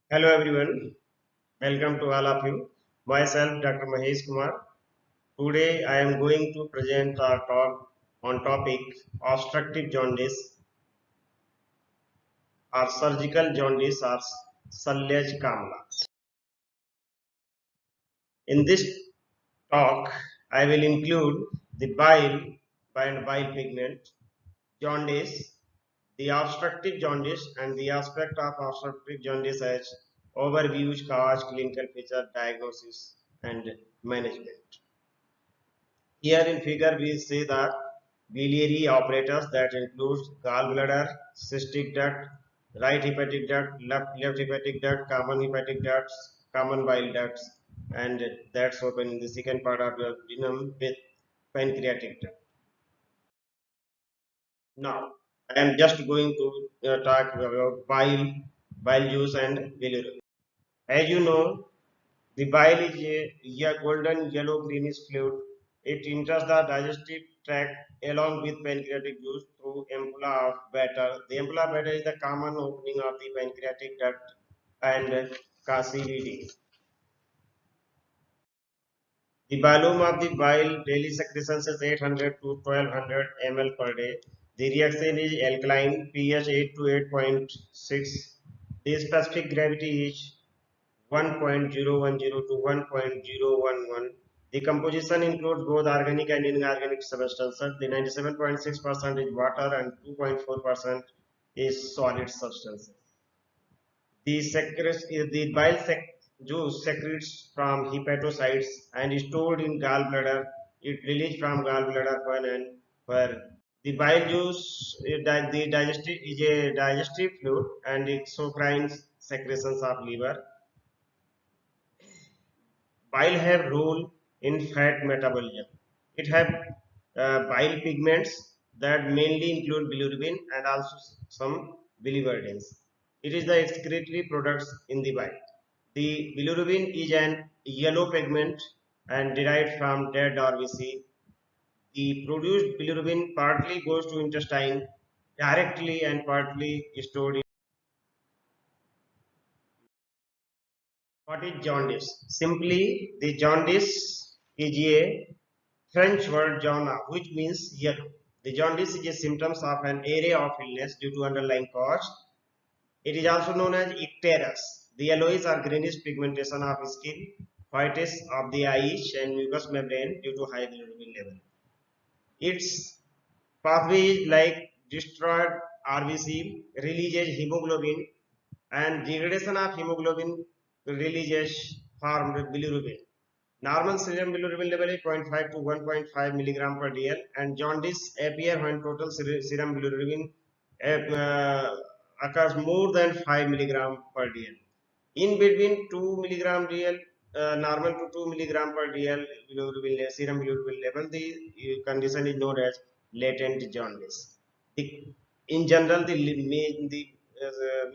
Hello everyone, welcome to all of you. Myself Dr. Mahesh Kumar. Today I am going to present our talk on topic obstructive jaundice or surgical jaundice or Salyaj Kamla. In this talk I will include the bile and bile pigment, jaundice, the obstructive jaundice and the aspect of obstructive jaundice as overviews, cause, clinical feature, diagnosis and management. Here in figure we see that biliary apparatus that includes gallbladder, cystic duct, right hepatic duct, left hepatic duct, common hepatic ducts, common bile ducts, and that's open in the second part of the duodenum with pancreatic duct. Now I am just going to talk about bile juice and bilirubin. As you know, the bile is a golden yellow greenish fluid. It enters the digestive tract along with pancreatic juice through ampulla of Batter. The ampulla of Batter is the common opening of the pancreatic duct and CVD. The volume of the bile daily secretions is 800 to 1200 ml per day. The reaction is alkaline, pH 8 to 8.6. The specific gravity is 1.010 to 1.011. The composition includes both organic and inorganic substances. The 97.6% is water and 2.4% is solid substances. The bile juice secretes from hepatocytes and is stored in gallbladder. It released from gallbladder where the bile juice is a digestive fluid and exocrine secretions of liver. Bile have role in fat metabolism. It have bile pigments that mainly include bilirubin and also some biliverdins. It is the excretory products in the bile. The bilirubin is an yellow pigment and derived from dead RBC. The produced bilirubin partly goes to intestine directly and partly stored in. What is jaundice? Simply, the jaundice is a French word jauna, which means yellow. The jaundice is a symptom of an area of illness due to underlying cause. It is also known as icterus. The yellowish or greenish pigmentation of skin, whitish of the eyes and mucous membrane due to high bilirubin level. Its pathway is like destroyed RBC releases hemoglobin and degradation of hemoglobin releases formed bilirubin. Normal serum bilirubin level is 0.5 to 1.5 milligram per dl, and jaundice appear when total serum bilirubin occurs more than 5 milligram per dl. In between 2 milligram dl, normal to 2 milligram per dl serum bilirubin level, the condition is known as latent jaundice. In general, the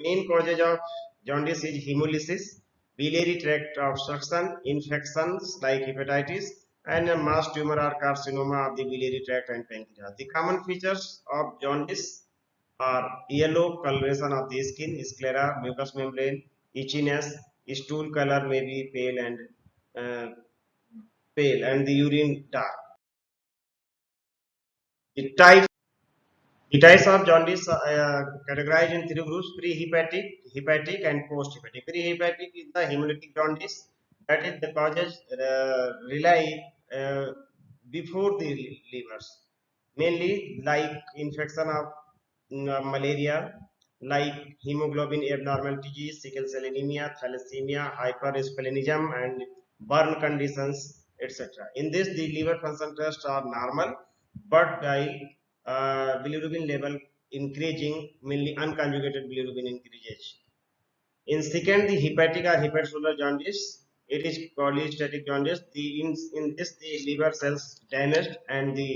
main causes of jaundice is hemolysis, biliary tract obstruction, infections like hepatitis, and a mass tumor or carcinoma of the biliary tract and pancreas. The common features of jaundice are yellow coloration of the skin, sclera, mucous membrane, itchiness, stool color may be uh, pale, and the urine dark. The type The types of jaundice are categorized in three groups: pre-hepatic, hepatic, and post-hepatic. Pre-hepatic is the hemolytic jaundice, that is the causes rely before the livers, mainly like infection of malaria, like hemoglobin abnormalities, sickle cell anemia, thalassemia, hypersplenism, and burn conditions, etc. In this, the liver function tests are normal, but bilirubin level increasing, mainly unconjugated bilirubin increases. In second, the hepatic or hepatocellular jaundice, it is cholestatic jaundice. In this, the liver cells damaged and the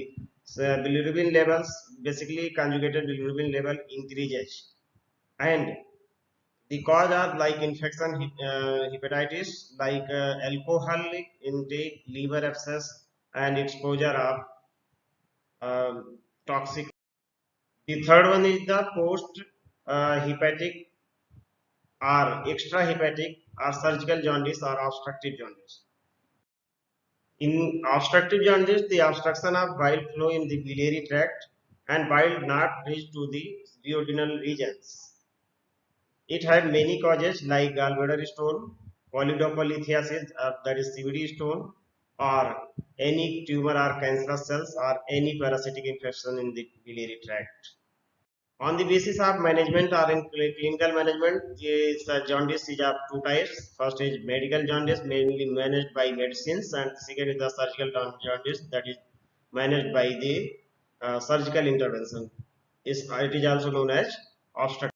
bilirubin levels, basically conjugated bilirubin level increases. And the cause are like infection, hepatitis, like alcoholic intake, liver abscess, and exposure of toxic. The third one is the post hepatic are extrahepatic, or surgical jaundice, or obstructive jaundice. In obstructive jaundice, the obstruction of bile flow in the biliary tract and bile not reach to the duodenal regions. It had many causes like gallbladder stone, polydopolithiasis, that is CVD stone, or any tumor or cancerous cells, or any parasitic infection in the biliary tract. On the basis of management or in clinical management, this jaundice is of two types. First is medical jaundice, mainly managed by medicines, and second is the surgical jaundice, that is managed by the surgical intervention. It is also known as obstructive.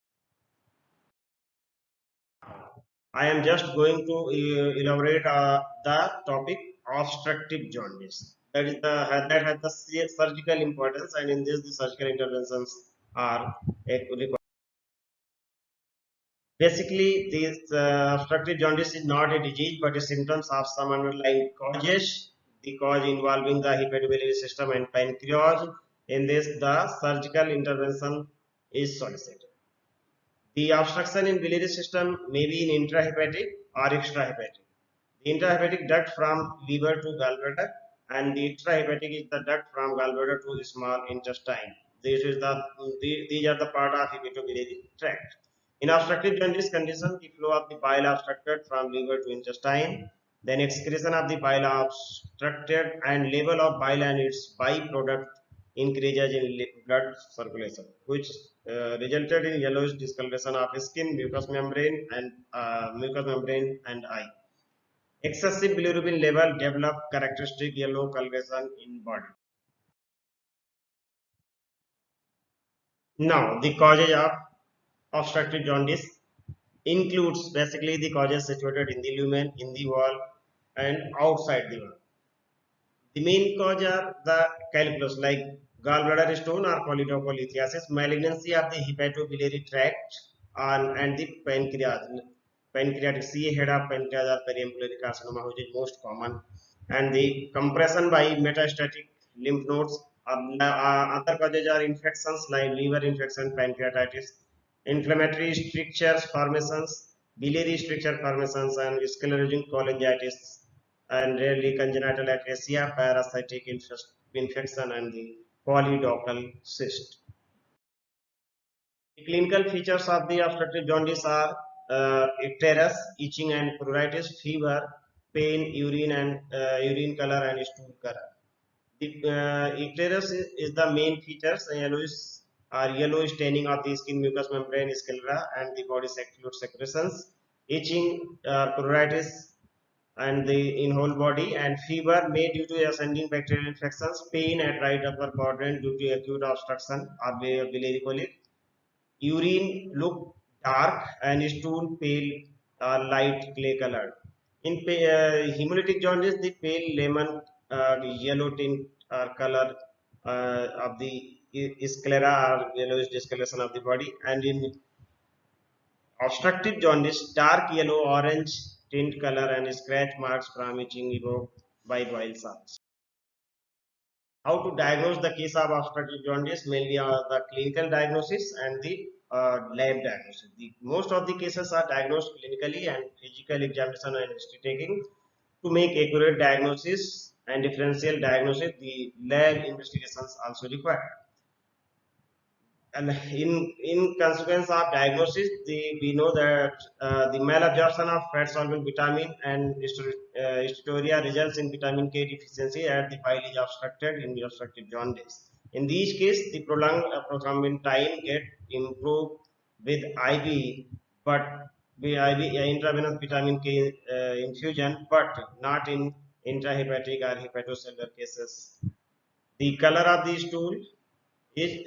I am just going to elaborate the topic obstructive jaundice. That has the surgical importance, and in this the surgical interventions are required. Basically, this obstructive jaundice is not a disease but a symptoms of some underlying causes. The cause involving the hepatobiliary system and pancreas. In this, the surgical intervention is solicited. The obstruction in biliary system may be in intrahepatic or extrahepatic. The intrahepatic duct from liver to gallbladder, and the extrahepatic is the duct from gallbladder to the small intestine. These are the part of hepatobiliary tract. In obstructive jaundice condition, the flow of the bile obstructed from liver to intestine, then excretion of the bile obstructed, and level of bile and its byproduct increases in blood circulation, which resulted in yellowish discoloration of skin, mucous membrane, and eye. Excessive bilirubin level develop characteristic yellow coloration in body. Now, the causes of obstructive jaundice includes basically the causes situated in the lumen, in the wall, and outside the wall. The main cause are the calculus like gallbladder stone or polydopolithiasis, malignancy of the hepatobiliary tract, and the pancreatic CA head of pancreas or periambulary carcinoma, which is most common, and the compression by metastatic lymph nodes. Other causes are infections like liver infection, pancreatitis, inflammatory strictures formations, biliary stricture formations, and sclerosing cholangitis, and rarely congenital atresia, parasitic infection, and the polydoctal cyst. The clinical features of the obstructive jaundice are icterus, itching and pruritus, fever, pain, urine color, and stool color. The icterus is the main features, yellowish staining of the skin, mucous membrane, sclera, and the body fluid secretions. Itching, pruritus, and the in whole body, and fever may due to ascending bacterial infections, pain at right upper quadrant due to acute obstruction or biliary colic, urine look dark and stool pale light clay colored. In hemolytic jaundice, the pale lemon yellow tint color of the sclera or yellowish discoloration of the body, and in obstructive jaundice, dark yellow orange tint color and scratch marks from itching evoked by boil salts. How to diagnose the case of obstructive jaundice? Mainly the clinical diagnosis and the lab diagnosis. Most of the cases are diagnosed clinically, and physical examination and history taking. To make accurate diagnosis and differential diagnosis, the lab investigations also required. And in consequence of diagnosis, we know that the malabsorption of fat soluble vitamin and steatorrhea results in vitamin K deficiency, and the bile is obstructed in the obstructive jaundice. In these cases, the prolonged prothrombin time get improved with IV, but the IV intravenous vitamin K infusion, but not in intrahepatic or hepatocellular cases. The color of the stool is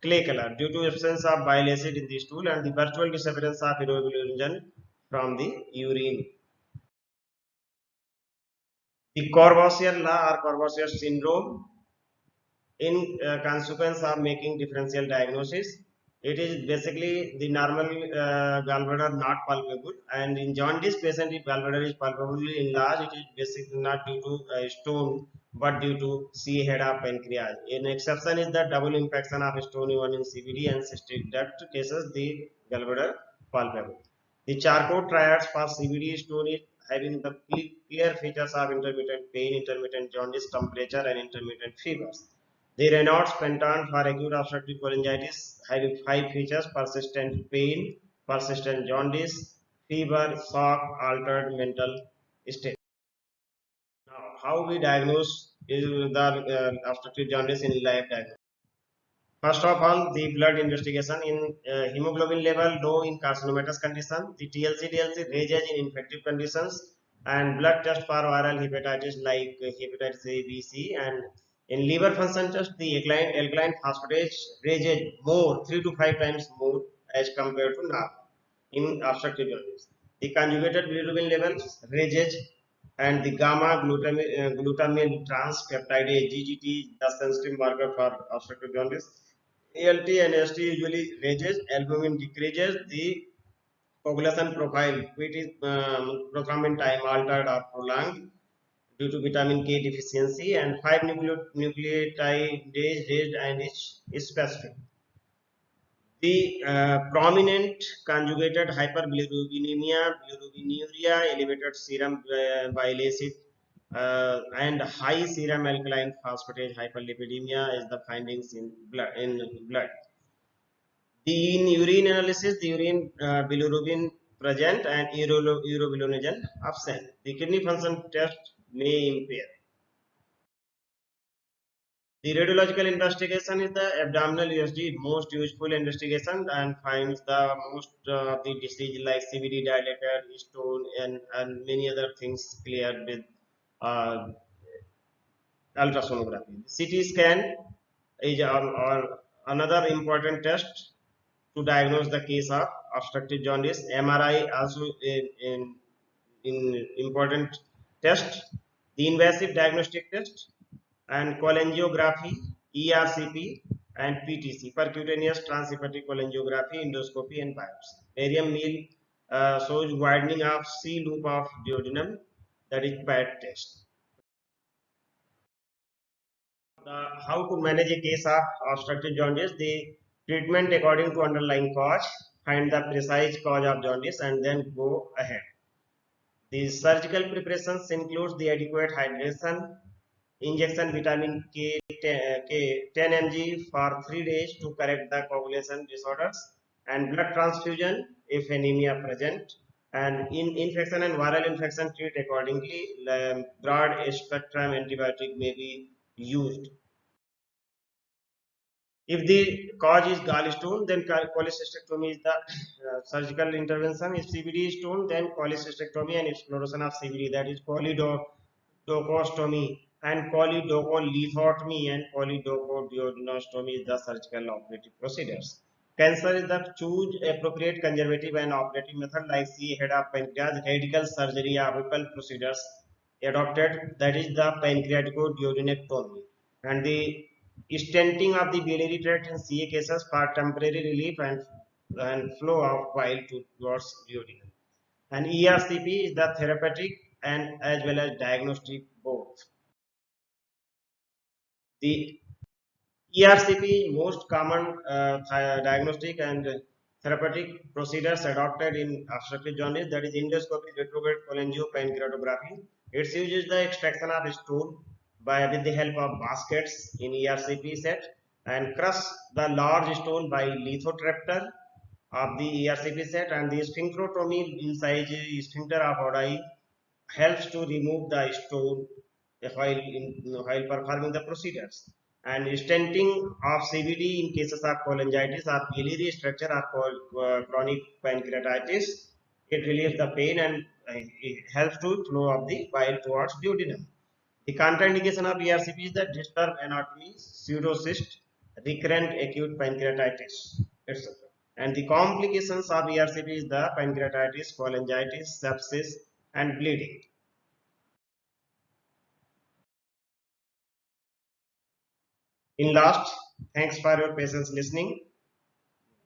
clay color due to absence of bile acid in the stool and the virtual disappearance of bilirubin from the urine. The Courvoisier law or Courvoisier syndrome, in consequence of making differential diagnosis, it is basically the normal gallbladder not palpable, and in jaundice patient if gallbladder is palpably enlarged, it is basically not due to stone but due to C. head of pancreas. An exception is the double infection of stony one in CVD and cystic duct cases, the gallbladder palpable. The Charcot triads for CVD stone is having the clear features of intermittent pain, intermittent jaundice, temperature, and intermittent fevers. The Raynaud's penton for acute obstructive cholangitis having 5 features: persistent pain, persistent jaundice, fever, shock, altered mental state. Now, how we diagnose the obstructive jaundice in live diagnosis? First of all, the blood investigation in hemoglobin level low in carcinomatous condition, the TLC DLC raises in infective conditions, and blood test for viral hepatitis like hepatitis A, B, C, and in liver function test, the alkaline phosphatase raises more, 3 to 5 times more as compared to normal in obstructive jaundice. The conjugated bilirubin levels raises, and the gamma glutamine transpeptide GGT, the sensitive marker for obstructive jaundice. ALT and AST usually raises, albumin decreases, the coagulation profile, which is prothrombin time altered or prolonged due to vitamin K deficiency, and 5 nucleotide days raised and is specific. The prominent conjugated hyperbilirubinemia, bilirubinuria, elevated serum bile acid, and high serum alkaline phosphatase hyperlipidemia is the findings in blood. In urine analysis, the urine bilirubin present and urobilinogen absent. The kidney function test may impair. The radiological investigation is the abdominal USG most useful investigation and finds the most of the disease like CVD, dilated stone, and many other things cleared with uh, ultrasonography. CT scan is or another important test to diagnose the case of obstructive jaundice. MRI also in important test. The invasive diagnostic test and cholangiography, ERCP, and PTC, percutaneous transhepatic cholangiography, endoscopy, and biopsy. Barium meal shows widening of C loop of duodenum, that is PAT test. How to manage a case of obstructive jaundice? The treatment according to underlying cause, find the precise cause of jaundice, and then go ahead. The surgical preparations includes the adequate hydration, injection vitamin K, 10 mg for 3 days to correct the coagulation disorders, and blood transfusion if anemia present, and in infection and viral infection treat accordingly. Broad spectrum antibiotic may be used. If the cause is gallstone, then cholecystectomy is the surgical intervention. If CVD is stone, then cholecystectomy and exploration of CVD, that is choledochostomy, and choledocholithotomy and choledochoduodenostomy is the surgical operative procedures. Cancer is the choose appropriate conservative and operative method like C. head of pancreas, radical surgery or Whipple procedures adopted, that is the pancreaticoduodenectomy, and the stenting of the biliary tract in CA cases for temporary relief and flow of bile towards duodenum. And ERCP is the therapeutic and as well as diagnostic both. The ERCP most common diagnostic and therapeutic procedures adopted in obstructive jaundice, that is endoscopy, retrograde cholangiopancreatography. It uses the extraction of stool with the help of baskets in ERCP set, and crush the large stone by lithotripter of the ERCP set, and the sphincterotomy inside sphincter of Oddi helps to remove the stone while performing the procedures. And stenting of CVD in cases of cholangitis or biliary structure or chronic pancreatitis, it relieves the pain and it helps to flow of the bile towards duodenum. The contraindication of ERCP is the disturbed anatomy, pseudocyst, recurrent acute pancreatitis, etc. And the complications of ERCP is the pancreatitis, cholangitis, sepsis, and bleeding. In last, thanks for your patience listening.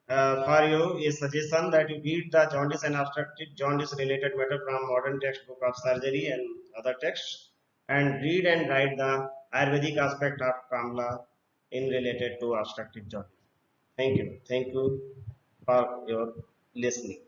For you, a suggestion that you read the jaundice and obstructive jaundice related matter from modern textbook of surgery and other texts. and read and write the Ayurvedic aspect of Kamla in related to obstructive jaundice. Thank you. Thank you for your listening.